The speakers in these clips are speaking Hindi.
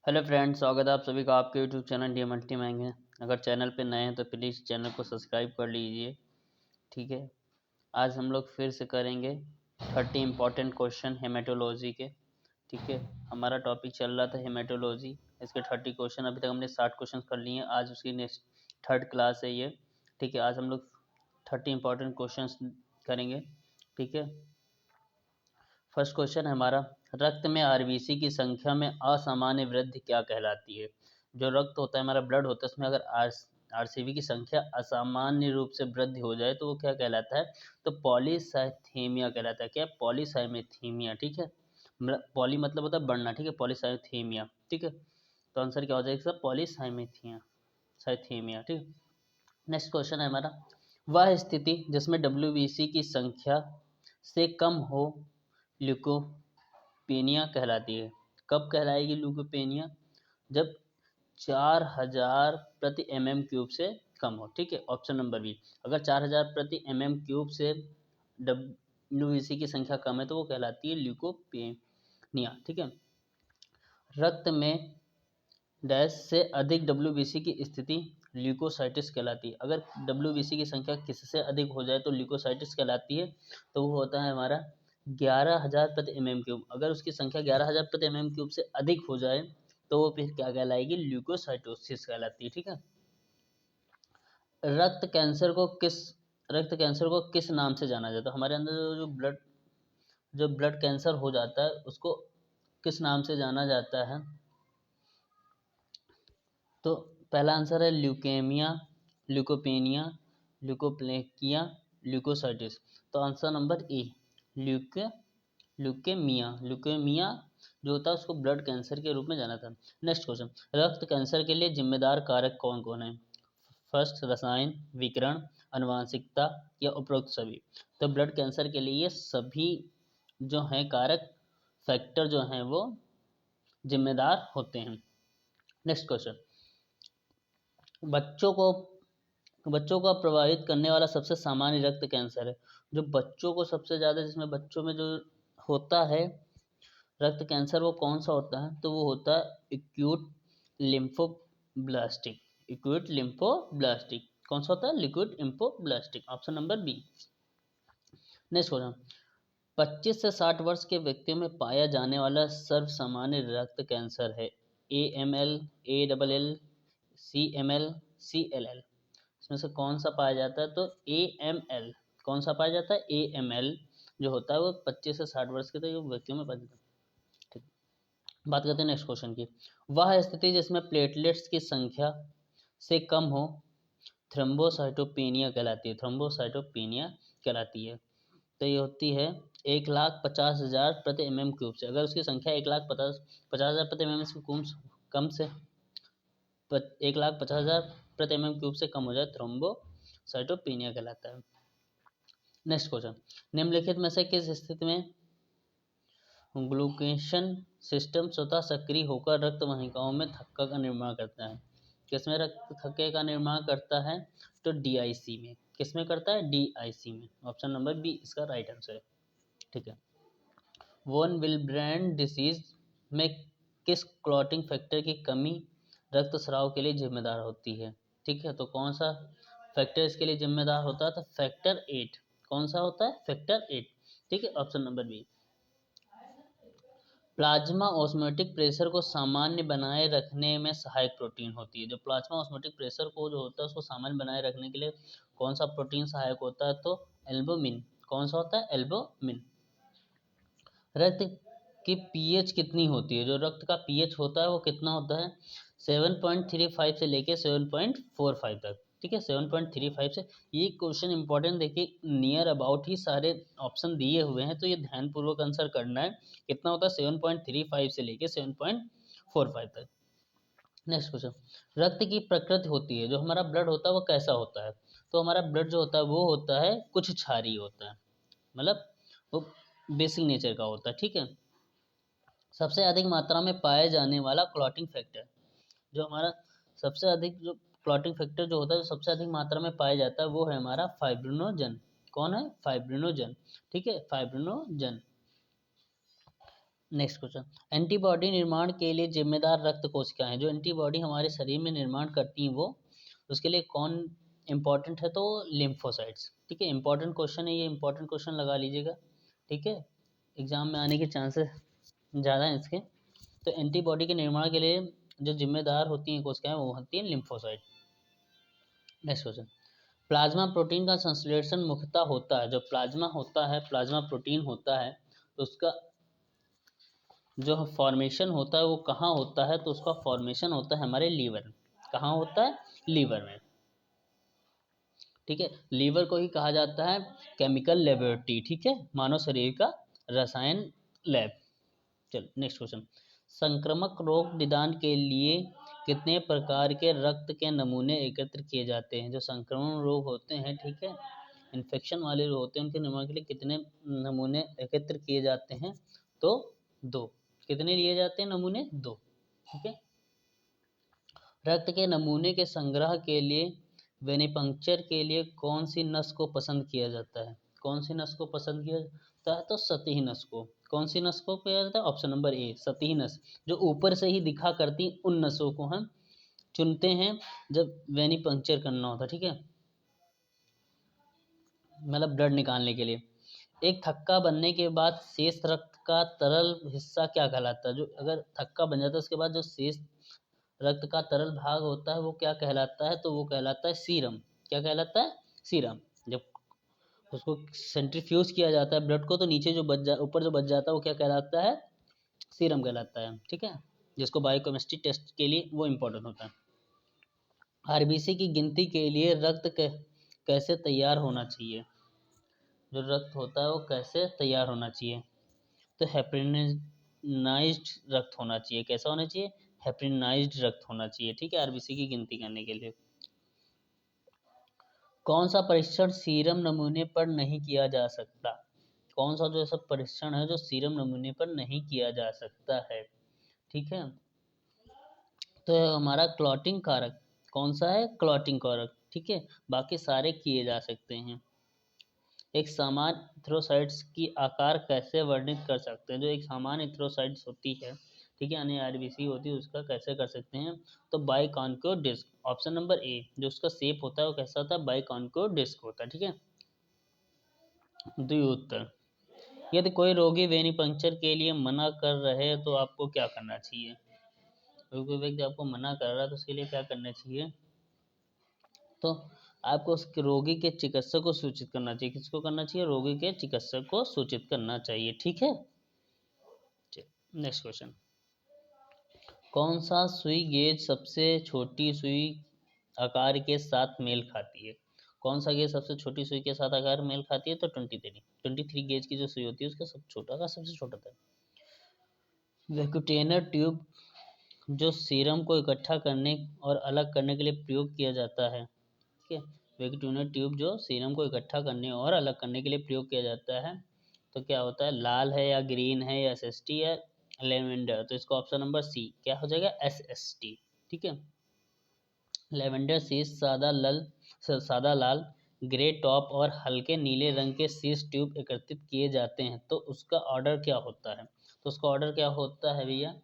हेलो फ्रेंड्स, स्वागत है आप सभी का आपके यूट्यूब चैनल डी मल्टी मैंग है। अगर चैनल पे नए हैं तो प्लीज़ चैनल को सब्सक्राइब कर लीजिए। ठीक है। आज हम लोग फिर से करेंगे 30 इम्पॉर्टेंट क्वेश्चन हेमेटोलॉजी के। ठीक है। हमारा टॉपिक चल रहा था हेमेटोलॉजी। इसके 30 क्वेश्चन, अभी तक हमने 60 क्वेश्चन कर लिए हैं। आज उसकी नेक्स्ट थर्ड क्लास है ये। ठीक है। आज हम लोग 30 इम्पॉर्टेंट क्वेश्चन करेंगे। ठीक है। फर्स्ट क्वेश्चन है हमारा, रक्त में आरबीसी की संख्या में असामान्य वृद्धि क्या कहलाती है। जो रक्त होता है, हमारा ब्लड होता है, उसमें अगर आरसीबी की संख्या असामान्य रूप से वृद्धि हो जाए तो वो क्या कहलाता है। तो पॉलीसाइथेमिया कहलाता है। क्या? पॉलीसाइथेमिया। ठीक है। पॉली मतलब होता है बढ़ना। ठीक है। पॉलीसाइथेमिया। ठीक है। तो आंसर क्या हो जाएगा इसका? पॉलीसाइथेमिया। साइथेमिया। ठीक। नेक्स्ट क्वेश्चन है हमारा, वह स्थिति जिसमें डब्ल्यूबीसी की संख्या से कम हो ल्यूकोपेनिया कहलाती है। कब कहलाएगी ल्यूकोपेनिया? जब 4000 प्रति mm³ से कम हो। ठीक है। Option number B. अगर 4000 प्रति mm³ से डब्ल्यूबीसी की संख्या कम है तो वो कहलाती है ल्यूकोपेनिया। ठीक है। रक्त में डैश से अधिक डब्ल्यूबीसी की स्थिति ल्यूकोसाइटिस कहलाती है। अगर डब्ल्यूबीसी की संख्या किससे अधिक हो जाए तो ल्यूकोसाइटिस कहलाती है। तो वो होता है हमारा 11,000 प्रति mm³। अगर उसकी संख्या 11,000 प्रति mm³ से अधिक हो जाए तो वो फिर क्या कहलाएगी? ल्यूकोसाइटोसिस कहलाती है। ठीक है। रक्त कैंसर को किस रक्त कैंसर को किस नाम से जाना जाता है? हमारे अंदर जो ब्लड कैंसर हो जाता है उसको किस नाम से जाना जाता है? तो पहला आंसर है ल्यूकेमिया, ल्यूकोपेनिया, ल्यूकोप्लेकिया, ल्यूकोसाइटिस। तो answer number A, leukaemia. Leukaemia जो होता है उसको ब्लड कैंसर के रूप में जाना था। नेक्स्ट क्वेश्चन, रक्त कैंसर के लिए जिम्मेदार कारक कौन कौन है? फर्स्ट, रसायन, विकिरण, आनुवांशिकता या उपरोक्त सभी। तो ब्लड कैंसर के लिए ये सभी जो हैं कारक, फैक्टर जो हैं वो जिम्मेदार होते हैं। नेक्स्ट क्वेश्चन, बच्चों को बच्चों को प्रभावित करने वाला सबसे सामान्य रक्त कैंसर है। जो बच्चों को सबसे ज़्यादा, जिसमें बच्चों में जो होता है रक्त कैंसर, वो कौन सा होता है? तो वो होता है एक्यूट लिम्फोब्लास्टिक। एक्यूट लिम्फोब्लास्टिक कौन सा होता है? Liquid lymphoblastic. Option number B. Next question, 25 से 60 वर्ष के व्यक्तियों में पाया जाने वाला सर्वसामान्य रक्त कैंसर है। AML, ALL, CML, CLL। इसमें से कौन सा पाया जाता है? तो AML। कौन सा पाया जाता है? AML जो होता है वो 25 से 60 वर्ष के तक व्यक्तियों में पाया जाता है। ठीक। बात करते हैं नेक्स्ट क्वेश्चन की, वह स्थिति जिसमें प्लेटलेट्स की संख्या से कम हो थ्रोम्बोसाइटोपेनिया कहलाती है। थ्रोम्बोसाइटोपेनिया कहलाती है। तो ये होती है 1,50,000 प्रति mm³ से। अगर उसकी संख्या 1,50,000 प्रति mm से कम से 1,50,000 प्रति mm³ से कम हो जाए थ्रोम्बोसाइटोपेनिया कहलाता है। नेक्स्ट क्वेश्चन, निम्नलिखित में से किस स्थिति में ग्लूकेशन सिस्टम स्वतः सक्रिय होकर रक्त वाहिकाओं में थक्का का निर्माण करता है? किसमें रक्त थक्के का निर्माण करता है? तो DIC में। किसमें करता है? DIC में। ऑप्शन नंबर बी इसका राइट आंसर है। ठीक है। वोन विल्ब्रेंड डिसीज में किस क्लॉटिंग फैक्टर की कमी रक्त स्राव के लिए जिम्मेदार होती है? ठीक है। तो कौन सा फैक्टर इसके लिए जिम्मेदार होता है? तो फैक्टर 8। कौन सा होता है? फैक्टर 8। ठीक है। Option number B. Plasma osmotic pressure को सामान्य बनाए रखने में सहायक प्रोटीन होती है। जो प्लाज्मा ऑस्मोटिक प्रेशर को जो होता है उसको सामान्य बनाए रखने के लिए कौन सा प्रोटीन सहायक होता है? तो एल्बुमिन। कौन सा होता है? एल्बुमिन। रक्त की पीएच कितनी होती है? जो रक्त का पीएच होता है वो कितना होता है? 7.35 से लेके 7.45 तक। ठीक है। 7.35 से। ये क्वेश्चन इंपॉर्टेंट, देखिए नियर अबाउट ही सारे ऑप्शन दिए हुए हैं तो ये ध्यानपूर्वक आंसर करना है। कितना होता है? 7.35 से लेके 7.45 तक। नेक्स्ट क्वेश्चन, रक्त की प्रकृति होती है, जो हमारा ब्लड होता है वो कैसा होता है? तो हमारा ब्लड जो होता है वो होता है कुछ क्षारीय होता है, मतलब वो बेसिक नेचर का होता है। ठीक है। सबसे अधिक मात्रा में पाए जाने वाला क्लॉटिंग फैक्टर, जो हमारा सबसे अधिक जो क्लॉटिंग फैक्टर जो होता है, जो सबसे अधिक मात्रा में पाया जाता है वो है हमारा फाइब्रिनोजन। कौन है? फाइब्रिनोजन। ठीक है। फाइब्रिनोजन। नेक्स्ट क्वेश्चन, एंटीबॉडी निर्माण के लिए जिम्मेदार रक्त कोशिकाएं हैं। जो एंटीबॉडी हमारे शरीर में निर्माण करती हैं वो उसके लिए कौन इंपॉर्टेंट है, तो लिम्फोसाइट्स। ठीक है, इंपॉर्टेंट क्वेश्चन है ये, इंपॉर्टेंट क्वेश्चन लगा लीजिएगा। ठीक है, एग्जाम में आने के चांसेस ज़्यादा हैं इसके। तो एंटीबॉडी के निर्माण के लिए जो जिम्मेदार होती हैं कोशिकाएं वो होती हैं lymphocyte. Next question, plasma protein का संश्लेषण मुख्यतः होता है, जो प्लाज्मा होता है, प्लाज्मा प्रोटीन होता है, तो उसका जो फॉर्मेशन होता है वो कहाँ होता है, तो उसका फॉर्मेशन होता है हमारे लीवर में। कहाँ होता है, लीवर में। ठीक है, लीवर को ही कहा जाता है केमिकल लेबोरेटरी। ठीक है, मानव शरीर का रसायन लैब। चल नेक्स्ट क्वेश्चन, संक्रामक रोग निदान के लिए कितने प्रकार के रक्त के नमूने एकत्र किए जाते हैं। जो संक्रमण रोग होते हैं, ठीक है, इन्फेक्शन वाले जो होते हैं, उनके निवारण के लिए कितने नमूने एकत्र किए जाते हैं, तो 2। कितने लिए जाते हैं नमूने, 2। ठीक है, रक्त के नमूने के संग्रह के लिए वेनिपंक्चर के लिए कौन सी नस को पसंद किया जाता है। कौन सी नस को पसंद किया जाता है, तो सतही नस को। कौन सी नस को किया जाता है, ऑप्शन नंबर ए, सतही नस। जो ऊपर से ही दिखा करती उन नसों को हम चुनते हैं जब वेनिपंक्चर करना होता है। ठीक है, मतलब ब्लड निकालने के लिए। एक थक्का बनने के बाद शेष रक्त का तरल हिस्सा क्या कहलाता है। जो अगर थक्का बन जाता है उसके बाद जो शेष रक्त का तरल भाग होता है वो क्या कहलाता है, तो वो कहलाता है सीरम। क्या कहलाता है, सीरम। जब उसको सेंट्रीफ्यूज किया जाता है ब्लड को, तो नीचे जो ऊपर जो बच जाता है वो क्या कहलाता है, सीरम कहलाता है। ठीक है, जिसको बायोकेमिस्ट्री टेस्ट के लिए वो इम्पोर्टेंट होता है। आरबीसी की गिनती के लिए रक्त कैसे तैयार होना चाहिए। जो रक्त होता है वो कैसे तैयार होना चाहिए, तो हेप्रिनाइज्ड रक्त होना चाहिए। कैसा होना चाहिए, हेप्रिनाइज्ड रक्त होना चाहिए। ठीक है, आरबीसी की गिनती करने के लिए। कौन सा परीक्षण सीरम नमूने पर नहीं किया जा सकता। कौन सा जो ऐसा परीक्षण है जो सीरम नमूने पर नहीं किया जा सकता है। ठीक है, तो हमारा क्लॉटिंग कारक कौन सा है, क्लॉटिंग कारक। ठीक है, बाकी सारे किए जा सकते हैं। एक सामान्य इथ्रोसाइट्स की आकार कैसे वर्णित कर सकते हैं। जो एक सामान्य इथ्रोसाइट्स होती है, ठीक है, यानी आरबीसी होती है, उसका कैसे कर सकते हैं, तो बाइकॉन्केव डिस्क। ऑप्शन नंबर ए, जो उसका शेप होता है वो कैसा होता है, बाइकॉन्केव डिस्क होता है। ठीक है, द्वि उत्तर, यदि कोई रोगी वेनिपंक्चर के लिए मना कर रहे हैं तो आपको क्या करना चाहिए। कोई व्यक्ति आपको मना कर रहा है तो उसके लिए क्या करना चाहिए, तो आपको उस रोगी के चिकित्सक को सूचित करना चाहिए। किसको करना चाहिए, रोगी के चिकित्सक को सूचित करना चाहिए। ठीक है, नेक्स्ट क्वेश्चन, कौन सा सुई गेज सबसे छोटी सुई आकार के साथ मेल खाती है। कौन सा गेज सबसे छोटी सुई के साथ आकार मेल खाती है, तो 23 गेज की जो सुई होती है उसका सब छोटा का सबसे छोटा था। वेकुटेनर ट्यूब जो सीरम को इकट्ठा करने और अलग करने के लिए प्रयोग किया जाता है। ठीक है, वेकुटेनर ट्यूब जो सीरम को इकट्ठा करने और अलग करने के लिए प्रयोग किया जाता है, तो क्या होता है, लाल है या ग्रीन है या एसएसटी या लेवेंडर। तो इसका ऑप्शन नंबर सी क्या हो जाएगा, एसएसटी। ठीक है, लेवेंडर शीश सादा लाल ग्रे टॉप और हल्के नीले रंग के शीश ट्यूब एकत्रित किए जाते हैं, तो उसका ऑर्डर क्या होता है। तो उसका ऑर्डर क्या होता है भैया,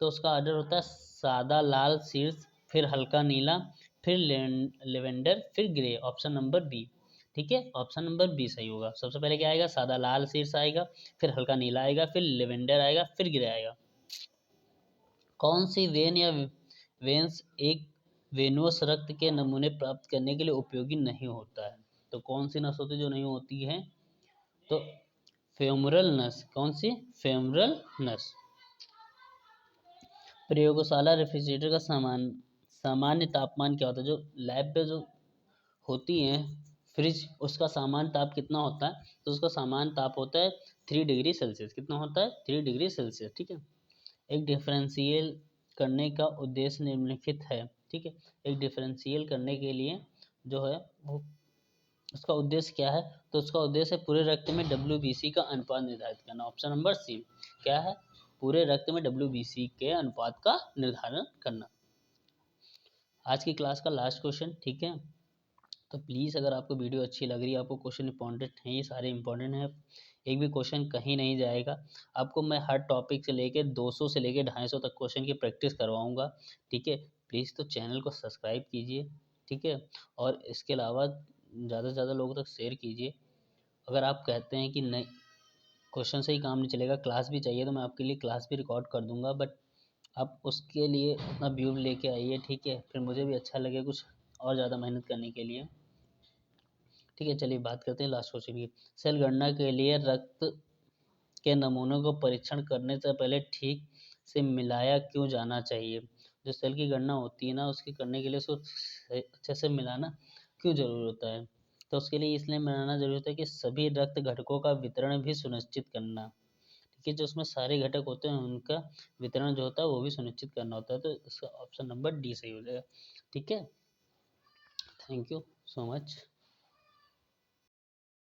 तो उसका ऑर्डर होता है सादा लाल शीर्ष, फिर हल्का नीला, फिर लेवेंडर, फिर ग्रे। Option number B. ठीक है, ऑप्शन नंबर बी सही होगा। सबसे पहले क्या आएगा, सादा लाल शीर्ष आएगा, फिर हल्का नीला आएगा, फिर लेवेंडर आएगा, फिर ग्रे आएगा। कौन सी वेन या वेंस एक वेनोस रक्त के नमूने प्राप्त करने के लिए उपयोगी नहीं होता है। तो कौन सी नस होती जो नहीं होती है, तो फेमोरल नस। कौन सी, फेमोरल नस। प्रयोगशाला रेफ्रिजरेटर का सामान्य तापमान क्या होता है। जो लैब पे जो होती है फ्रिज, उसका सामान्य ताप कितना होता है, तो उसका सामान्य ताप होता है 3 डिग्री सेल्सियस। कितना होता है, 3 डिग्री सेल्सियस। ठीक है, एक डिफरेंशियल करने का उद्देश्य निम्नलिखित है। ठीक है, एक डिफरेंशियल करने के लिए जो है वो उसका उद्देश्य क्या है, तो उसका उद्देश्य है पूरे रक्त में WBC का अनुपात निर्धारित करना। ऑप्शन नंबर सी क्या है, पूरे रक्त में WBC के अनुपात का निर्धारण करना। आज की क्लास का लास्ट क्वेश्चन, ठीक है, तो प्लीज़ अगर आपको वीडियो अच्छी लग रही है, आपको क्वेश्चन इंपॉर्टेंट हैं, ये सारे इंपॉर्टेंट हैं, एक भी क्वेश्चन कहीं नहीं जाएगा। आपको मैं हर टॉपिक से लेके 200 से लेके 250 तक क्वेश्चन की प्रैक्टिस करवाऊँगा, ठीक है। प्लीज़ तो चैनल को सब्सक्राइब कीजिए, ठीक है। और इसके अलावा ज़्यादा से ज़्यादा लोगों तक शेयर कीजिए। अगर आप कहते हैं कि नहीं क्वेश्चन से ही काम नहीं चलेगा, क्लास भी चाहिए, तो मैं आपके लिए क्लास भी रिकॉर्ड कर दूंगा, बट आप उसके लिए अपना व्यू लेके आइए, ठीक है। फिर मुझे भी अच्छा लगे कुछ और ज़्यादा मेहनत करने के लिए, ठीक है। चलिए बात करते हैं लास्ट क्वेश्चन की। सेल गणना के लिए रक्त के नमूनों को परीक्षण करने से पहले ठीक से मिलाया क्यों जाना चाहिए? जो सेल की गणना होती है ना, उसकी करने के लिए उसको अच्छे से मिलाना क्यों जरूरी होता है? तो उसके लिए इसलिए मिलाना जरूरी होता है कि सभी रक्त घटकों का वितरण भी सुनिश्चित करना, ठीक है। जो उसमें सारे घटक होते हैं उनका वितरण जो होता है वो भी सुनिश्चित करना होता है। तो इसका ऑप्शन नंबर डी सही हो जाएगा, ठीक है। Thank you so much.